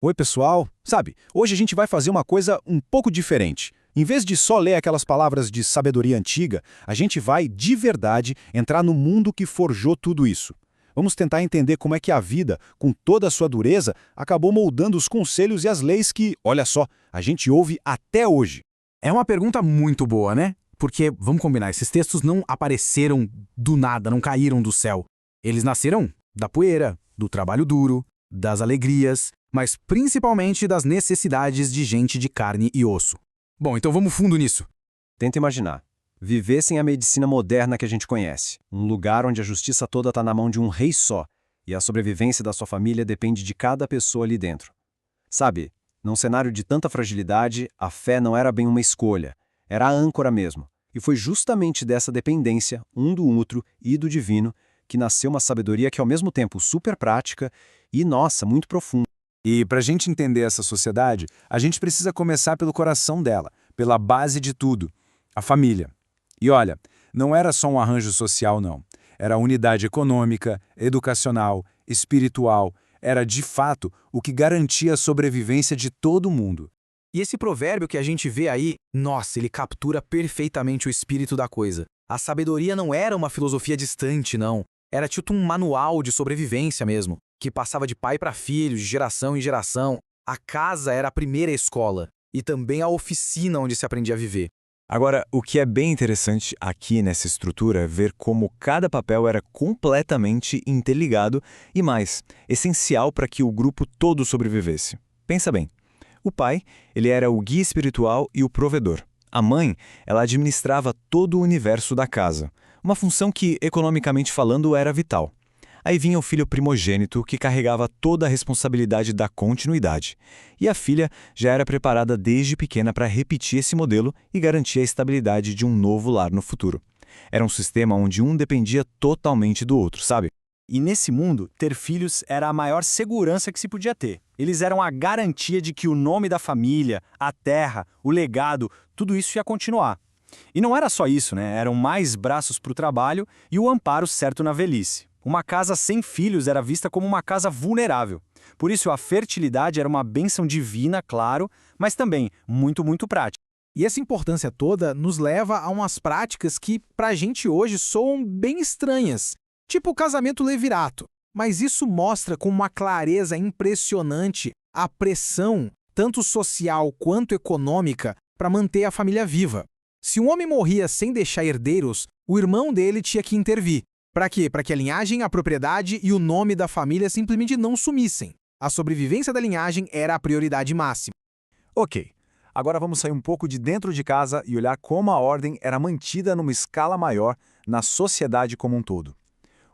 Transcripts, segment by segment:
Oi, pessoal. Sabe, hoje a gente vai fazer uma coisa um pouco diferente. Em vez de só ler aquelas palavras de sabedoria antiga, a gente vai, de verdade, entrar no mundo que forjou tudo isso. Vamos tentar entender como é que a vida, com toda a sua dureza, acabou moldando os conselhos e as leis que, olha só, a gente ouve até hoje. É uma pergunta muito boa, né? Porque, vamos combinar, esses textos não apareceram do nada, não caíram do céu. Eles nasceram da poeira, do trabalho duro, das alegrias, mas principalmente das necessidades de gente de carne e osso. Bom, então vamos fundo nisso. Tenta imaginar. Viver sem a medicina moderna que a gente conhece. Um lugar onde a justiça toda está na mão de um rei só. E a sobrevivência da sua família depende de cada pessoa ali dentro. Sabe, num cenário de tanta fragilidade, a fé não era bem uma escolha. Era a âncora mesmo. E foi justamente dessa dependência, um do outro e do divino, que nasceu uma sabedoria que é ao mesmo tempo super prática e, nossa, muito profunda. E para a gente entender essa sociedade, a gente precisa começar pelo coração dela, pela base de tudo, a família. E olha, não era só um arranjo social, não. Era unidade econômica, educacional, espiritual. Era, de fato, o que garantia a sobrevivência de todo mundo. E esse provérbio que a gente vê aí, nossa, ele captura perfeitamente o espírito da coisa. A sabedoria não era uma filosofia distante, não. Era tipo um manual de sobrevivência mesmo, que passava de pai para filho, de geração em geração. A casa era a primeira escola e também a oficina onde se aprendia a viver. Agora, o que é bem interessante aqui nessa estrutura é ver como cada papel era completamente interligado e, mais, essencial para que o grupo todo sobrevivesse. Pensa bem, o pai, ele era o guia espiritual e o provedor. A mãe, ela administrava todo o universo da casa, uma função que, economicamente falando, era vital. Aí vinha o filho primogênito, que carregava toda a responsabilidade da continuidade. E a filha já era preparada desde pequena para repetir esse modelo e garantir a estabilidade de um novo lar no futuro. Era um sistema onde um dependia totalmente do outro, sabe? E nesse mundo, ter filhos era a maior segurança que se podia ter. Eles eram a garantia de que o nome da família, a terra, o legado, tudo isso ia continuar. E não era só isso, né? Eram mais braços para o trabalho e o amparo certo na velhice. Uma casa sem filhos era vista como uma casa vulnerável. Por isso, a fertilidade era uma bênção divina, claro, mas também muito, muito prática. E essa importância toda nos leva a umas práticas que, pra gente hoje, soam bem estranhas, tipo o casamento levirato. Mas isso mostra com uma clareza impressionante a pressão, tanto social quanto econômica, para manter a família viva. Se um homem morria sem deixar herdeiros, o irmão dele tinha que intervir. Para quê? Para que a linhagem, a propriedade e o nome da família simplesmente não sumissem. A sobrevivência da linhagem era a prioridade máxima. Ok, agora vamos sair um pouco de dentro de casa e olhar como a ordem era mantida numa escala maior na sociedade como um todo.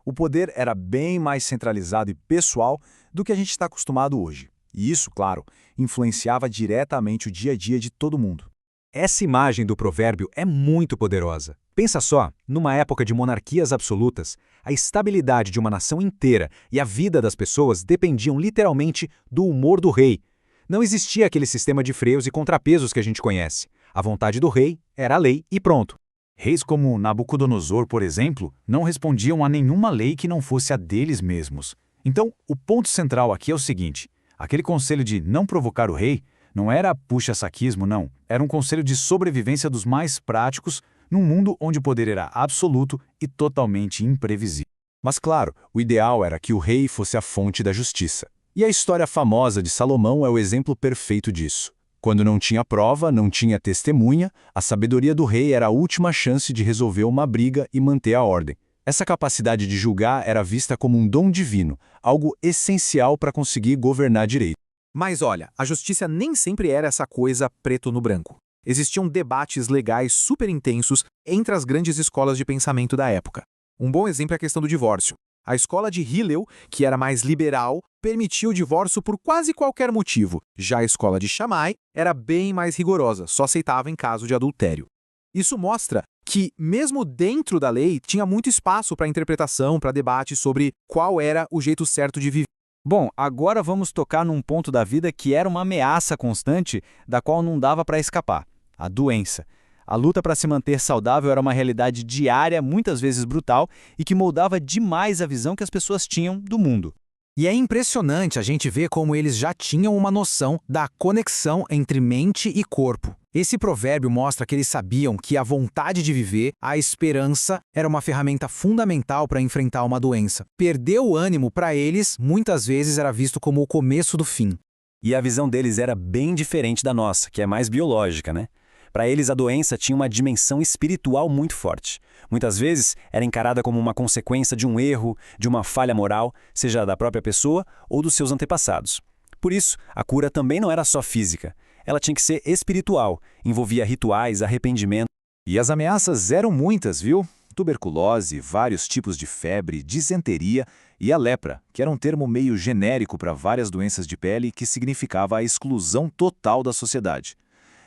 O poder era bem mais centralizado e pessoal do que a gente está acostumado hoje. E isso, claro, influenciava diretamente o dia a dia de todo mundo. Essa imagem do provérbio é muito poderosa. Pensa só, numa época de monarquias absolutas, a estabilidade de uma nação inteira e a vida das pessoas dependiam literalmente do humor do rei. Não existia aquele sistema de freios e contrapesos que a gente conhece. A vontade do rei era a lei e pronto. Reis como Nabucodonosor, por exemplo, não respondiam a nenhuma lei que não fosse a deles mesmos. Então, o ponto central aqui é o seguinte: aquele conselho de não provocar o rei não era puxa-saquismo, não. Era um conselho de sobrevivência dos mais práticos num mundo onde o poder era absoluto e totalmente imprevisível. Mas claro, o ideal era que o rei fosse a fonte da justiça. E a história famosa de Salomão é o exemplo perfeito disso. Quando não tinha prova, não tinha testemunha, a sabedoria do rei era a última chance de resolver uma briga e manter a ordem. Essa capacidade de julgar era vista como um dom divino, algo essencial para conseguir governar direito. Mas olha, a justiça nem sempre era essa coisa preto no branco. Existiam debates legais super intensos entre as grandes escolas de pensamento da época. Um bom exemplo é a questão do divórcio. A escola de Hillel, que era mais liberal, permitia o divórcio por quase qualquer motivo. Já a escola de Shammai era bem mais rigorosa, só aceitava em caso de adultério. Isso mostra que, mesmo dentro da lei, tinha muito espaço para interpretação, para debate sobre qual era o jeito certo de viver. Bom, agora vamos tocar num ponto da vida que era uma ameaça constante, da qual não dava para escapar: a doença. A luta para se manter saudável era uma realidade diária, muitas vezes brutal, e que moldava demais a visão que as pessoas tinham do mundo. E é impressionante a gente ver como eles já tinham uma noção da conexão entre mente e corpo. Esse provérbio mostra que eles sabiam que a vontade de viver, a esperança, era uma ferramenta fundamental para enfrentar uma doença. Perder o ânimo, para eles, muitas vezes era visto como o começo do fim. E a visão deles era bem diferente da nossa, que é mais biológica, né? Para eles, a doença tinha uma dimensão espiritual muito forte. Muitas vezes, era encarada como uma consequência de um erro, de uma falha moral, seja da própria pessoa ou dos seus antepassados. Por isso, a cura também não era só física. Ela tinha que ser espiritual, envolvia rituais, arrependimento. E as ameaças eram muitas, viu? Tuberculose, vários tipos de febre, disenteria e a lepra, que era um termo meio genérico para várias doenças de pele que significava a exclusão total da sociedade.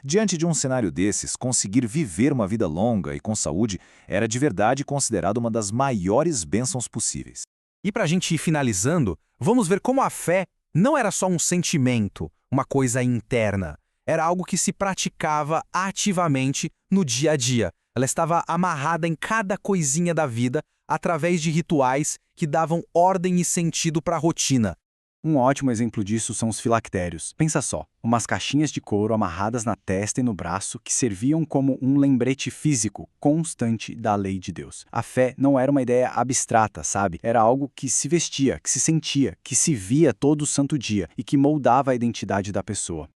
Diante de um cenário desses, conseguir viver uma vida longa e com saúde era de verdade considerado uma das maiores bênçãos possíveis. E para a gente ir finalizando, vamos ver como a fé não era só um sentimento, uma coisa interna. Era algo que se praticava ativamente no dia a dia. Ela estava amarrada em cada coisinha da vida através de rituais que davam ordem e sentido para a rotina. Um ótimo exemplo disso são os filactérios. Pensa só, umas caixinhas de couro amarradas na testa e no braço que serviam como um lembrete físico constante da lei de Deus. A fé não era uma ideia abstrata, sabe? Era algo que se vestia, que se sentia, que se via todo santo dia e que moldava a identidade da pessoa.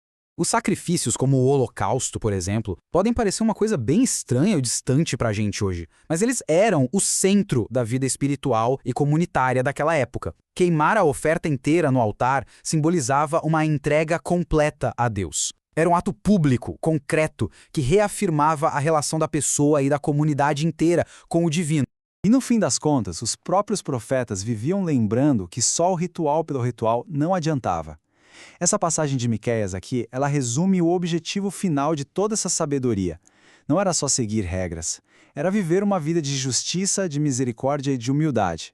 Os sacrifícios, como o Holocausto, por exemplo, podem parecer uma coisa bem estranha ou distante para a gente hoje, mas eles eram o centro da vida espiritual e comunitária daquela época. Queimar a oferta inteira no altar simbolizava uma entrega completa a Deus. Era um ato público, concreto, que reafirmava a relação da pessoa e da comunidade inteira com o divino. E no fim das contas, os próprios profetas viviam lembrando que só o ritual pelo ritual não adiantava. Essa passagem de Miqueias aqui, ela resume o objetivo final de toda essa sabedoria. Não era só seguir regras, era viver uma vida de justiça, de misericórdia e de humildade.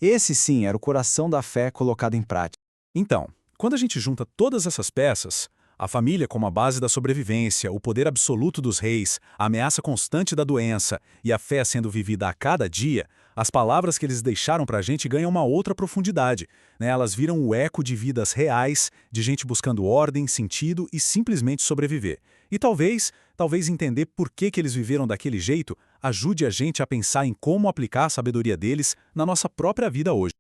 Esse sim era o coração da fé colocado em prática. Então, quando a gente junta todas essas peças, a família como a base da sobrevivência, o poder absoluto dos reis, a ameaça constante da doença e a fé sendo vivida a cada dia, as palavras que eles deixaram para a gente ganham uma outra profundidade, né? Elas viram o eco de vidas reais, de gente buscando ordem, sentido e simplesmente sobreviver. E talvez entender por que eles viveram daquele jeito ajude a gente a pensar em como aplicar a sabedoria deles na nossa própria vida hoje.